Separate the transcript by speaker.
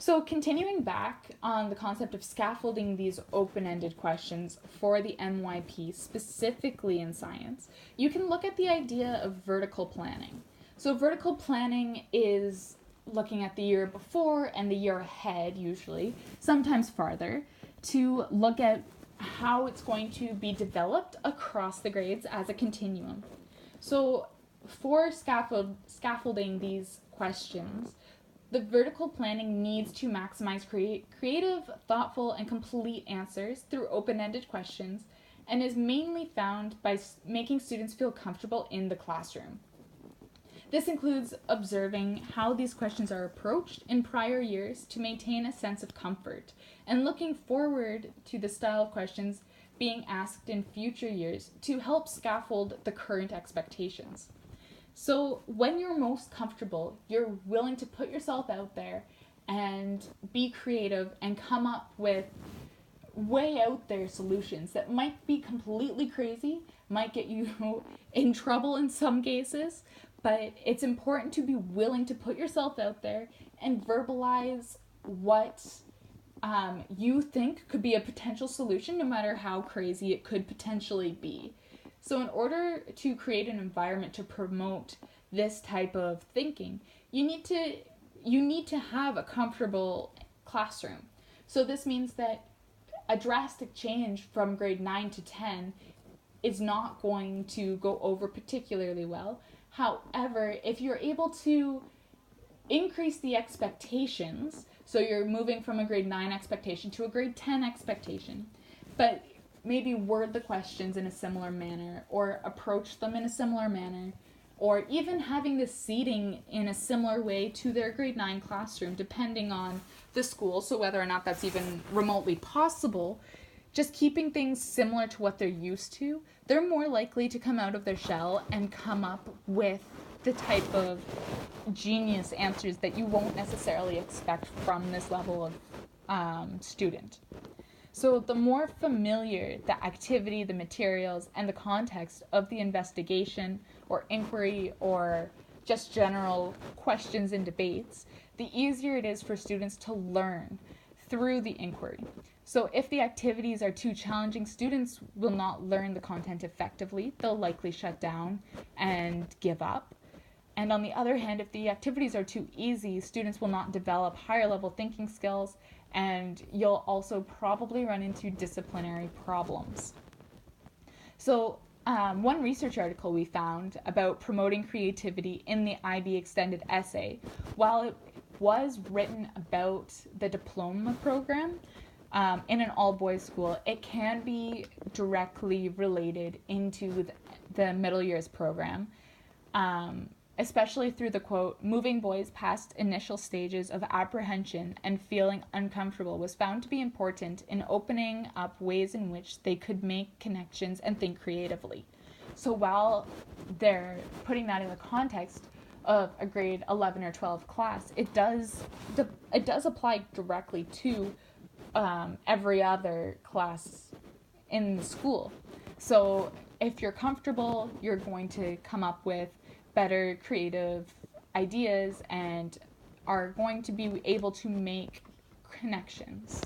Speaker 1: So, continuing back on the concept of scaffolding these open-ended questions for the MYP, specifically in science, you can look at the idea of vertical planning. So, vertical planning is looking at the year before and the year ahead, usually, sometimes farther, to look at how it's going to be developed across the grades as a continuum. So, for scaffolding these questions, the vertical planning needs to maximize creative, thoughtful, and complete answers through open-ended questions, and is mainly found by making students feel comfortable in the classroom. This includes observing how these questions are approached in prior years to maintain a sense of comfort, and looking forward to the style of questions being asked in future years to help scaffold the current expectations. So when you're most comfortable, you're willing to put yourself out there and be creative and come up with way out there solutions that might be completely crazy, might get you in trouble in some cases, but it's important to be willing to put yourself out there and verbalize what you think could be a potential solution, no matter how crazy it could potentially be. So in order to create an environment to promote this type of thinking, you need to have a comfortable classroom. So this means that a drastic change from grade 9 to 10 is not going to go over particularly well. However, if you're able to increase the expectations, so you're moving from a grade 9 expectation to a grade 10 expectation, but maybe word the questions in a similar manner or approach them in a similar manner, or even having the seating in a similar way to their grade 9 classroom, depending on the school, so whether or not that's even remotely possible, just keeping things similar to what they're used to, they're more likely to come out of their shell and come up with the type of genius answers that you won't necessarily expect from this level of student. So the more familiar the activity, the materials, and the context of the investigation or inquiry or just general questions and debates, the easier it is for students to learn through the inquiry. So if the activities are too challenging, students will not learn the content effectively. They'll likely shut down and give up. And on the other hand, if the activities are too easy, students will not develop higher level thinking skills, and you'll also probably run into disciplinary problems. So one research article we found about promoting creativity in the IB Extended essay, while it was written about the diploma program in an all-boys school, it can be directly related into the middle years program, especially through the quote, "Moving boys past initial stages of apprehension and feeling uncomfortable was found to be important in opening up ways in which they could make connections and think creatively." So while they're putting that in the context of a grade 11 or 12 class, it does apply directly to every other class in the school. So if you're comfortable, you're going to come up with better creative ideas and are going to be able to make connections.